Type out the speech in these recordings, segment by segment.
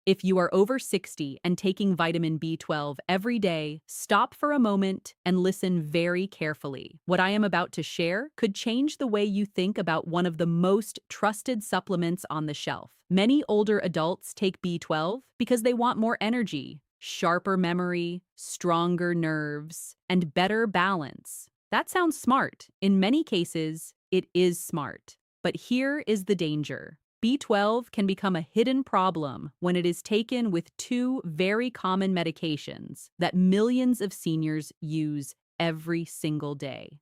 If you are over 60 and taking vitamin B12 every day, stop for a moment and listen very carefully. What I am about to share could change the way you think about one of the most trusted supplements on the shelf. Many older adults take B12 because they want more energy, sharper memory, stronger nerves, and better balance. That sounds smart. In many cases, it is smart. But here is the danger. B12 can become a hidden problem when it is taken with two very common medications that millions of seniors use every single day.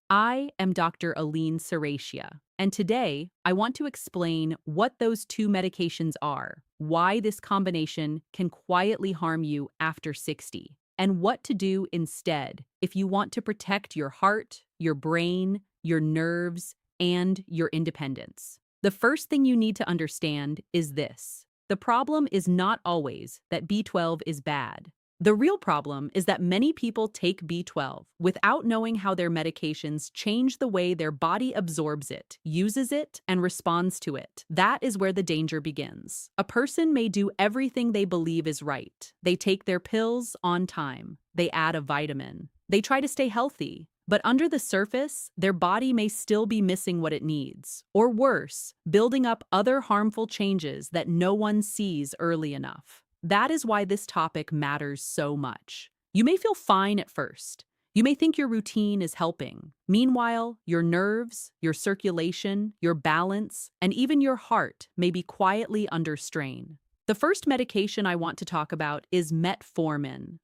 I am Dr. Aline Serratia, and today I want to explain what those two medications are, why this combination can quietly harm you after 60, and what to do instead if you want to protect your heart, your brain, your nerves, and your independence. The first thing you need to understand is this. The problem is not always that B12 is bad. The real problem is that many people take B12 without knowing how their medications change the way their body absorbs it, uses it, and responds to it. That is where the danger begins. A person may do everything they believe is right. They take their pills on time. They add a vitamin. They try to stay healthy. But under the surface, their body may still be missing what it needs. Or worse, building up other harmful changes that no one sees early enough. That is why this topic matters so much. You may feel fine at first. You may think your routine is helping. Meanwhile, your nerves, your circulation, your balance, and even your heart may be quietly under strain. The first medication I want to talk about is metformin.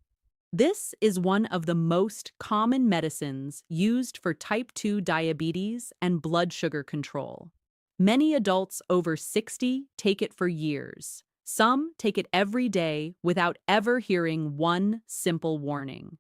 This is one of the most common medicines used for type 2 diabetes and blood sugar control. Many adults over 60 take it for years. Some take it every day without ever hearing one simple warning.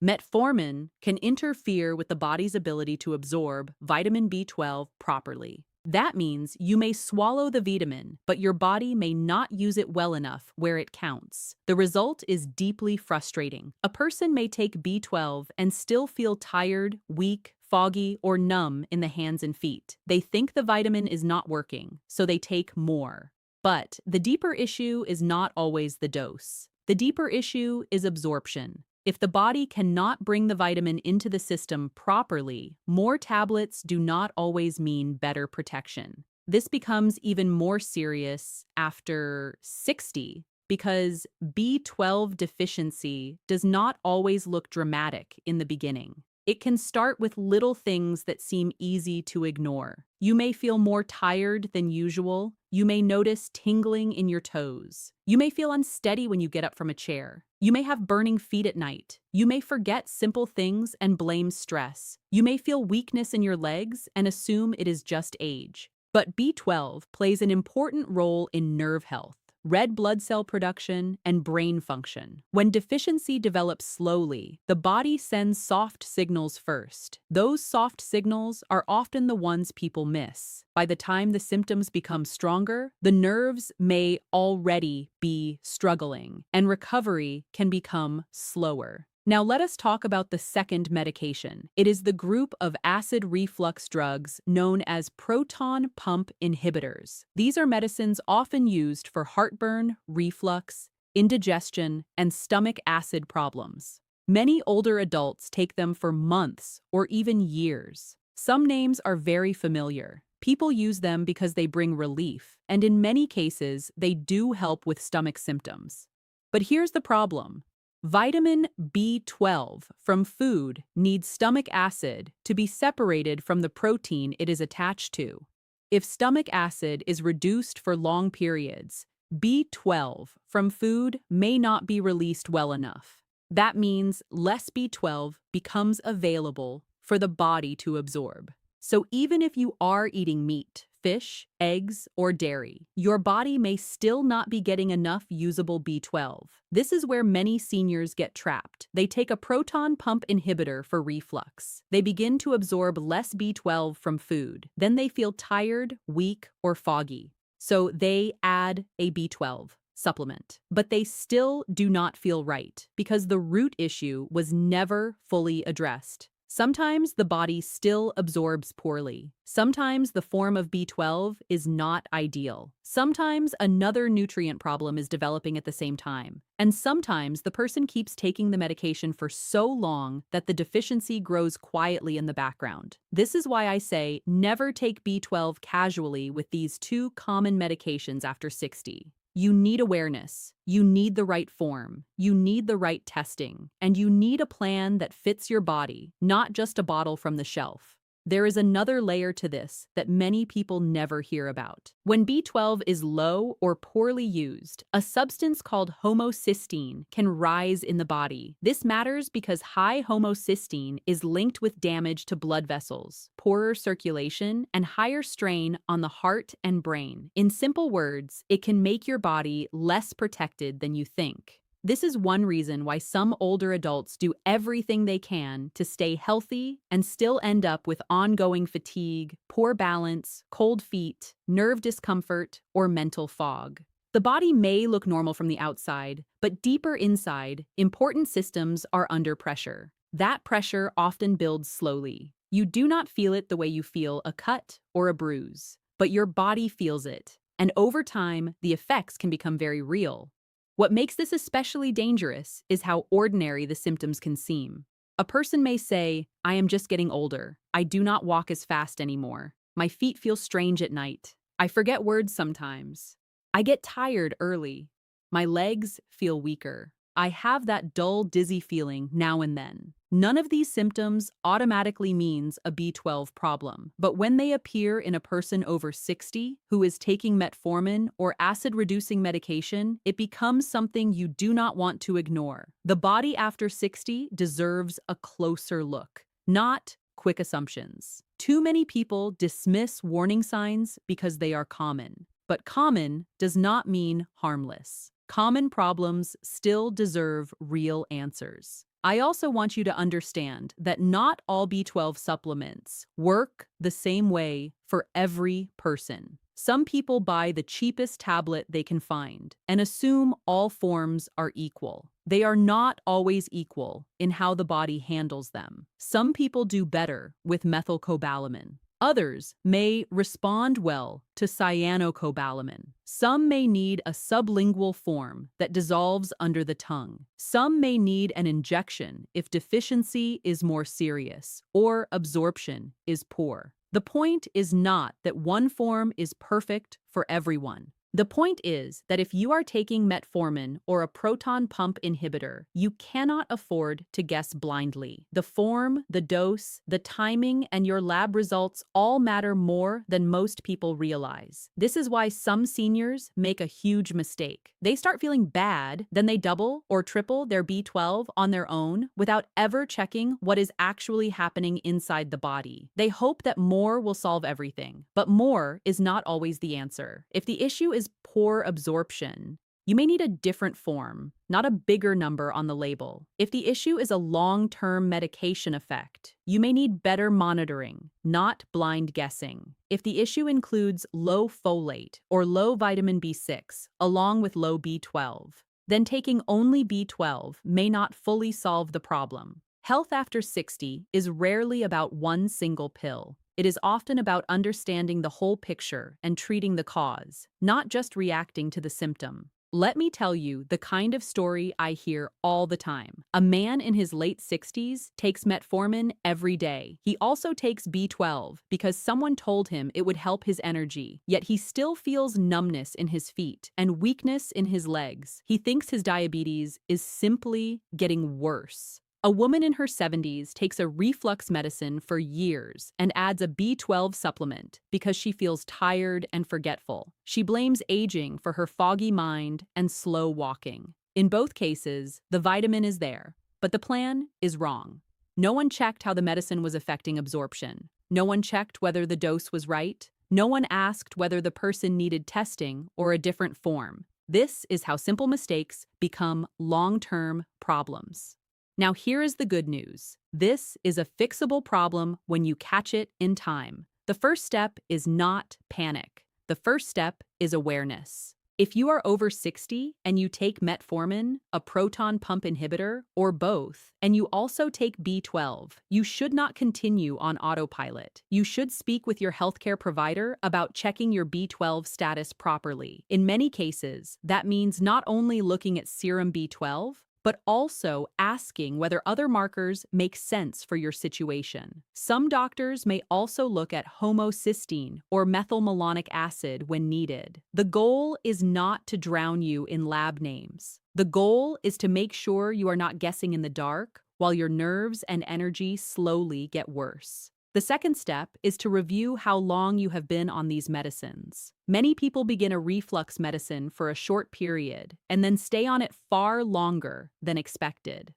Metformin can interfere with the body's ability to absorb vitamin B12 properly. That means you may swallow the vitamin, but your body may not use it well enough where it counts. The result is deeply frustrating. A person may take B12 and still feel tired, weak, foggy, or numb in the hands and feet. They think the vitamin is not working, so they take more. But the deeper issue is not always the dose. The deeper issue is absorption. If the body cannot bring the vitamin into the system properly, more tablets do not always mean better protection. This becomes even more serious after 60 because B12 deficiency does not always look dramatic in the beginning. It can start with little things that seem easy to ignore. You may feel more tired than usual. You may notice tingling in your toes. You may feel unsteady when you get up from a chair. You may have burning feet at night. You may forget simple things and blame stress. You may feel weakness in your legs and assume it is just age. But B12 plays an important role in nerve health, red blood cell production, and brain function. When deficiency develops slowly, the body sends soft signals first. Those soft signals are often the ones people miss. By the time the symptoms become stronger, the nerves may already be struggling, and recovery can become slower. Now let us talk about the second medication. It is the group of acid reflux drugs known as proton pump inhibitors. These are medicines often used for heartburn, reflux, indigestion, and stomach acid problems. Many older adults take them for months or even years. Some names are very familiar. People use them because they bring relief, and in many cases, they do help with stomach symptoms. But here's the problem. Vitamin B12 from food needs stomach acid to be separated from the protein it is attached to. If stomach acid is reduced for long periods, B12 from food may not be released well enough. That means less B12 becomes available for the body to absorb. So even if you are eating meat, fish, eggs, or dairy, your body may still not be getting enough usable B12. This is where many seniors get trapped. They take a proton pump inhibitor for reflux. They begin to absorb less B12 from food. Then they feel tired, weak, or foggy. So they add a B12 supplement. But they still do not feel right because the root issue was never fully addressed. Sometimes the body still absorbs poorly. Sometimes the form of B12 is not ideal. Sometimes another nutrient problem is developing at the same time. And sometimes the person keeps taking the medication for so long that the deficiency grows quietly in the background. This is why I say never take B12 casually with these two common medications after 60. You need awareness, you need the right form, you need the right testing, and you need a plan that fits your body, not just a bottle from the shelf. There is another layer to this that many people never hear about. When B12 is low or poorly used, a substance called homocysteine can rise in the body. This matters because high homocysteine is linked with damage to blood vessels, poorer circulation, and higher strain on the heart and brain. In simple words, it can make your body less protected than you think. This is one reason why some older adults do everything they can to stay healthy and still end up with ongoing fatigue, poor balance, cold feet, nerve discomfort, or mental fog. The body may look normal from the outside, but deeper inside, important systems are under pressure. That pressure often builds slowly. You do not feel it the way you feel a cut or a bruise, but your body feels it. And over time, the effects can become very real. What makes this especially dangerous is how ordinary the symptoms can seem. A person may say, "I am just getting older. I do not walk as fast anymore. My feet feel strange at night. I forget words sometimes. I get tired early. My legs feel weaker. I have that dull, dizzy feeling now and then." None of these symptoms automatically means a B12 problem, but when they appear in a person over 60 who is taking metformin or acid-reducing medication, it becomes something you do not want to ignore. The body after 60 deserves a closer look, not quick assumptions. Too many people dismiss warning signs because they are common, but common does not mean harmless. Common problems still deserve real answers. I also want you to understand that not all B12 supplements work the same way for every person. Some people buy the cheapest tablet they can find and assume all forms are equal. They are not always equal in how the body handles them. Some people do better with methylcobalamin. Others may respond well to cyanocobalamin. Some may need a sublingual form that dissolves under the tongue. Some may need an injection if deficiency is more serious or absorption is poor. The point is not that one form is perfect for everyone. The point is that if you are taking metformin or a proton pump inhibitor, you cannot afford to guess blindly. The form, the dose, the timing, and your lab results all matter more than most people realize. This is why some seniors make a huge mistake. They start feeling bad, then they double or triple their B12 on their own without ever checking what is actually happening inside the body. They hope that more will solve everything, but more is not always the answer. If the issue is poor absorption, you may need a different form, not a bigger number on the label. If the issue is a long-term medication effect, you may need better monitoring, not blind guessing. If the issue includes low folate or low vitamin B6, along with low B12, then taking only B12 may not fully solve the problem. Health after 60 is rarely about one single pill. It is often about understanding the whole picture and treating the cause, not just reacting to the symptom. Let me tell you the kind of story I hear all the time. A man in his late 60s takes metformin every day. He also takes B12 because someone told him it would help his energy, yet he still feels numbness in his feet and weakness in his legs. He thinks his diabetes is simply getting worse. A woman in her 70s takes a reflux medicine for years and adds a B12 supplement because she feels tired and forgetful. She blames aging for her foggy mind and slow walking. In both cases, the vitamin is there, but the plan is wrong. No one checked how the medicine was affecting absorption. No one checked whether the dose was right. No one asked whether the person needed testing or a different form. This is how simple mistakes become long-term problems. Now here is the good news. This is a fixable problem when you catch it in time. The first step is not panic. The first step is awareness. If you are over 60 and you take metformin, a proton pump inhibitor, or both, and you also take B12, you should not continue on autopilot. You should speak with your healthcare provider about checking your B12 status properly. In many cases, that means not only looking at serum B12, but also asking whether other markers make sense for your situation. Some doctors may also look at homocysteine or methylmalonic acid when needed. The goal is not to drown you in lab names. The goal is to make sure you are not guessing in the dark while your nerves and energy slowly get worse. The second step is to review how long you have been on these medicines. Many people begin a reflux medicine for a short period and then stay on it far longer than expected.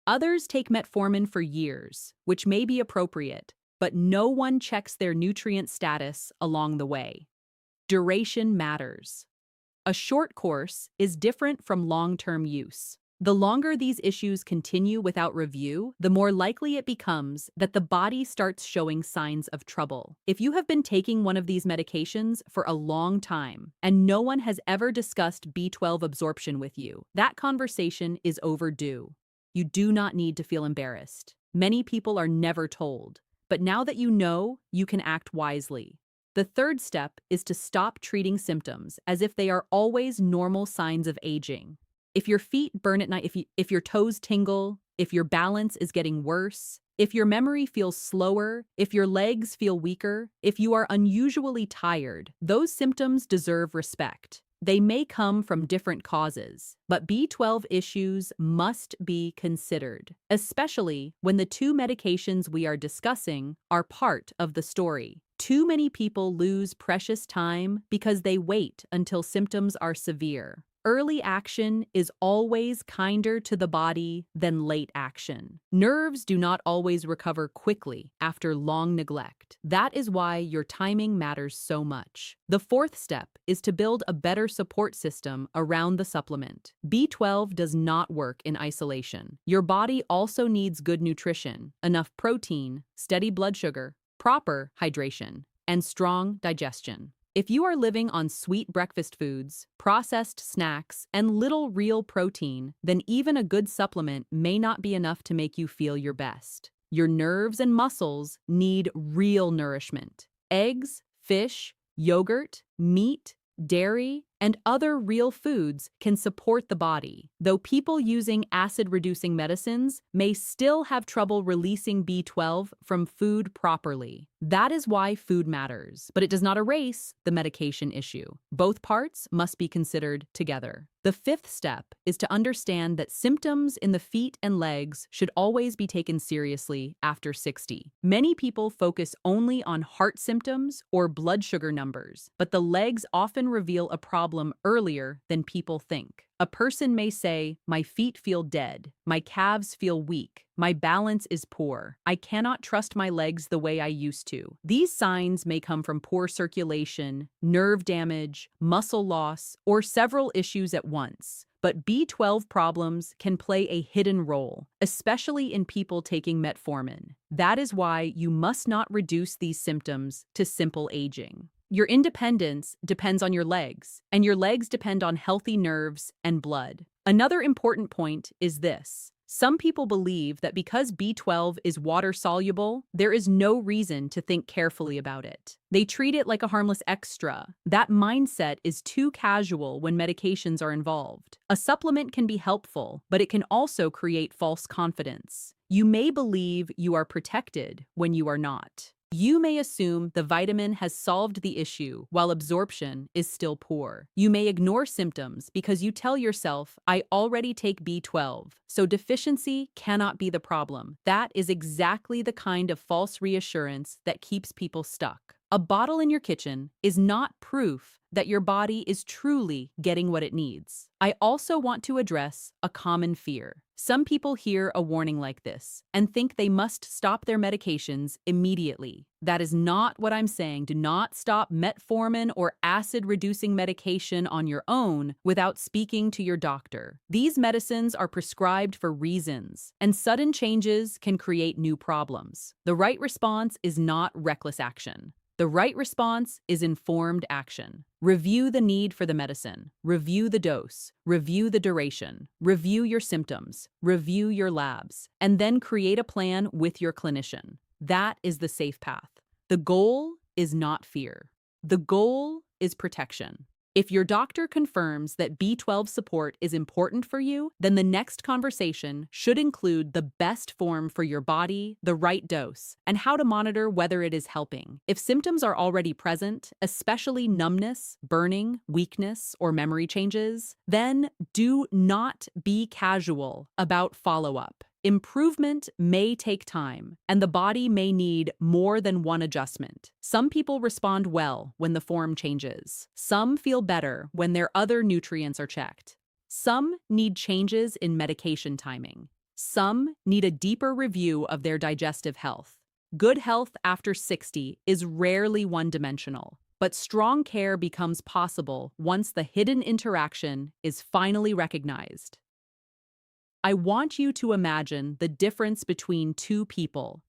Others take metformin for years, which may be appropriate, but no one checks their nutrient status along the way. Duration matters. A short course is different from long-term use. The longer these issues continue without review, the more likely it becomes that the body starts showing signs of trouble. If you have been taking one of these medications for a long time and no one has ever discussed B12 absorption with you, that conversation is overdue. You do not need to feel embarrassed. Many people are never told, but now that you know, you can act wisely. The third step is to stop treating symptoms as if they are always normal signs of aging. If your feet burn at night, if your toes tingle, if your balance is getting worse, if your memory feels slower, if your legs feel weaker, if you are unusually tired, those symptoms deserve respect. They may come from different causes, but B12 issues must be considered, especially when the two medications we are discussing are part of the story. Too many people lose precious time because they wait until symptoms are severe. Early action is always kinder to the body than late action. Nerves do not always recover quickly after long neglect. That is why your timing matters so much. The fourth step is to build a better support system around the supplement. B12 does not work in isolation. Your body also needs good nutrition, enough protein, steady blood sugar, proper hydration, and strong digestion. If you are living on sweet breakfast foods, processed snacks, and little real protein, then even a good supplement may not be enough to make you feel your best. Your nerves and muscles need real nourishment. Eggs, fish, yogurt, meat, dairy, and other real foods can support the body, though people using acid-reducing medicines may still have trouble releasing B12 from food properly. That is why food matters, but it does not erase the medication issue. Both parts must be considered together. The fifth step is to understand that symptoms in the feet and legs should always be taken seriously after 60. Many people focus only on heart symptoms or blood sugar numbers, but the legs often reveal a problem earlier than people think. A person may say, "My feet feel dead, my calves feel weak, my balance is poor, I cannot trust my legs the way I used to." These signs may come from poor circulation, nerve damage, muscle loss, or several issues at once. But B12 problems can play a hidden role, especially in people taking metformin. That is why you must not reduce these symptoms to simple aging. Your independence depends on your legs, and your legs depend on healthy nerves and blood. Another important point is this. Some people believe that because B12 is water-soluble, there is no reason to think carefully about it. They treat it like a harmless extra. That mindset is too casual when medications are involved. A supplement can be helpful, but it can also create false confidence. You may believe you are protected when you are not. You may assume the vitamin has solved the issue while absorption is still poor. You may ignore symptoms because you tell yourself, "I already take B12, so deficiency cannot be the problem." That is exactly the kind of false reassurance that keeps people stuck. A bottle in your kitchen is not proof that your body is truly getting what it needs. I also want to address a common fear. Some people hear a warning like this and think they must stop their medications immediately. That is not what I'm saying. Do not stop metformin or acid-reducing medication on your own without speaking to your doctor. These medicines are prescribed for reasons, and sudden changes can create new problems. The right response is not reckless action. The right response is informed action. Review the need for the medicine, review the dose, review the duration, review your symptoms, review your labs, and then create a plan with your clinician. That is the safe path. The goal is not fear. The goal is protection. If your doctor confirms that B12 support is important for you, then the next conversation should include the best form for your body, the right dose, and how to monitor whether it is helping. If symptoms are already present, especially numbness, burning, weakness, or memory changes, then do not be casual about follow-up. Improvement may take time, and the body may need more than one adjustment. Some people respond well when the form changes. Some feel better when their other nutrients are checked. Some need changes in medication timing. Some need a deeper review of their digestive health. Good health after 60 is rarely one-dimensional, but strong care becomes possible once the hidden interaction is finally recognized. I want you to imagine the difference between two people.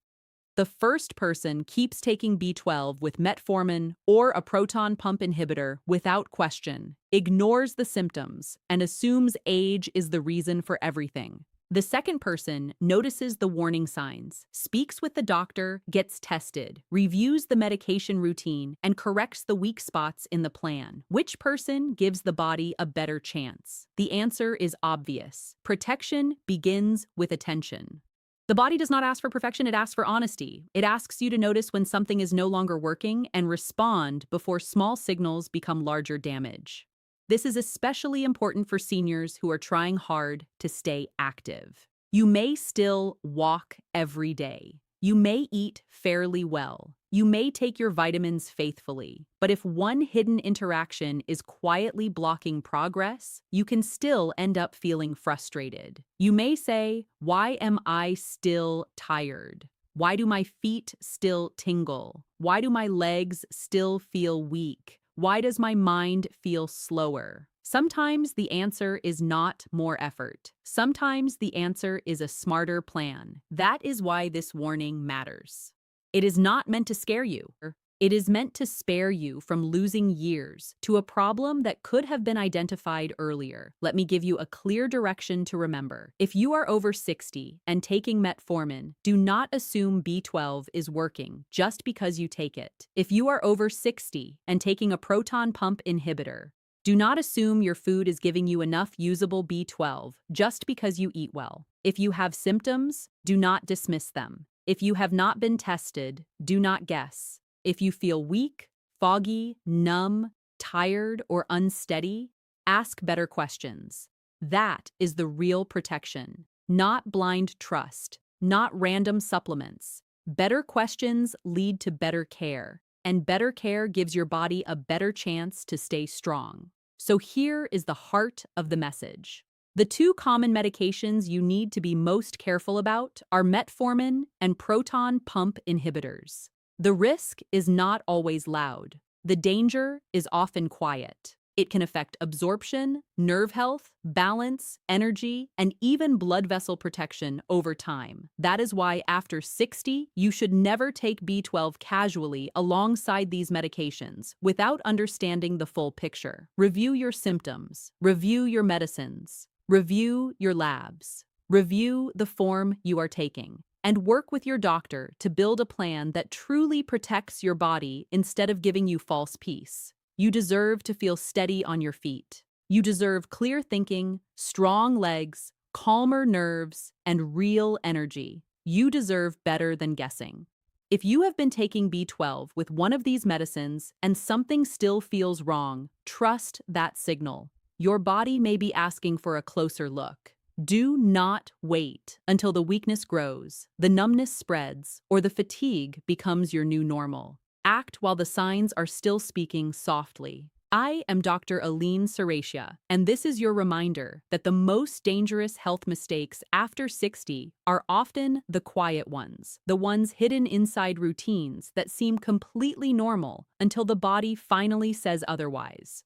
The first person keeps taking B12 with metformin or a proton pump inhibitor without question, ignores the symptoms, and assumes age is the reason for everything. The second person notices the warning signs, speaks with the doctor, gets tested, reviews the medication routine, and corrects the weak spots in the plan. Which person gives the body a better chance? The answer is obvious. Protection begins with attention. The body does not ask for perfection, it asks for honesty. It asks you to notice when something is no longer working and respond before small signals become larger damage. This is especially important for seniors who are trying hard to stay active. You may still walk every day. You may eat fairly well. You may take your vitamins faithfully. But if one hidden interaction is quietly blocking progress, you can still end up feeling frustrated. You may say, "Why am I still tired? Why do my feet still tingle? Why do my legs still feel weak? Why does my mind feel slower?" Sometimes the answer is not more effort. Sometimes the answer is a smarter plan. That is why this warning matters. It is not meant to scare you. It is meant to spare you from losing years to a problem that could have been identified earlier. Let me give you a clear direction to remember. If you are over 60 and taking metformin, do not assume B12 is working just because you take it. If you are over 60 and taking a proton pump inhibitor, do not assume your food is giving you enough usable B12 just because you eat well. If you have symptoms, do not dismiss them. If you have not been tested, do not guess. If you feel weak, foggy, numb, tired, or unsteady, ask better questions. That is the real protection, not blind trust, not random supplements. Better questions lead to better care, and better care gives your body a better chance to stay strong. So here is the heart of the message. The two common medications you need to be most careful about are metformin and proton pump inhibitors. The risk is not always loud. The danger is often quiet. It can affect absorption, nerve health, balance, energy, and even blood vessel protection over time. That is why after 60, you should never take B12 casually alongside these medications without understanding the full picture. Review your symptoms. Review your medicines. Review your labs. Review the form you are taking. And work with your doctor to build a plan that truly protects your body instead of giving you false peace. You deserve to feel steady on your feet. You deserve clear thinking, strong legs, calmer nerves, and real energy. You deserve better than guessing. If you have been taking B12 with one of these medicines and something still feels wrong, trust that signal. Your body may be asking for a closer look. Do not wait until the weakness grows, the numbness spreads, or the fatigue becomes your new normal. Act while the signs are still speaking softly. I am Dr. Aline Serratia, and this is your reminder that the most dangerous health mistakes after 60 are often the quiet ones, the ones hidden inside routines that seem completely normal until the body finally says otherwise.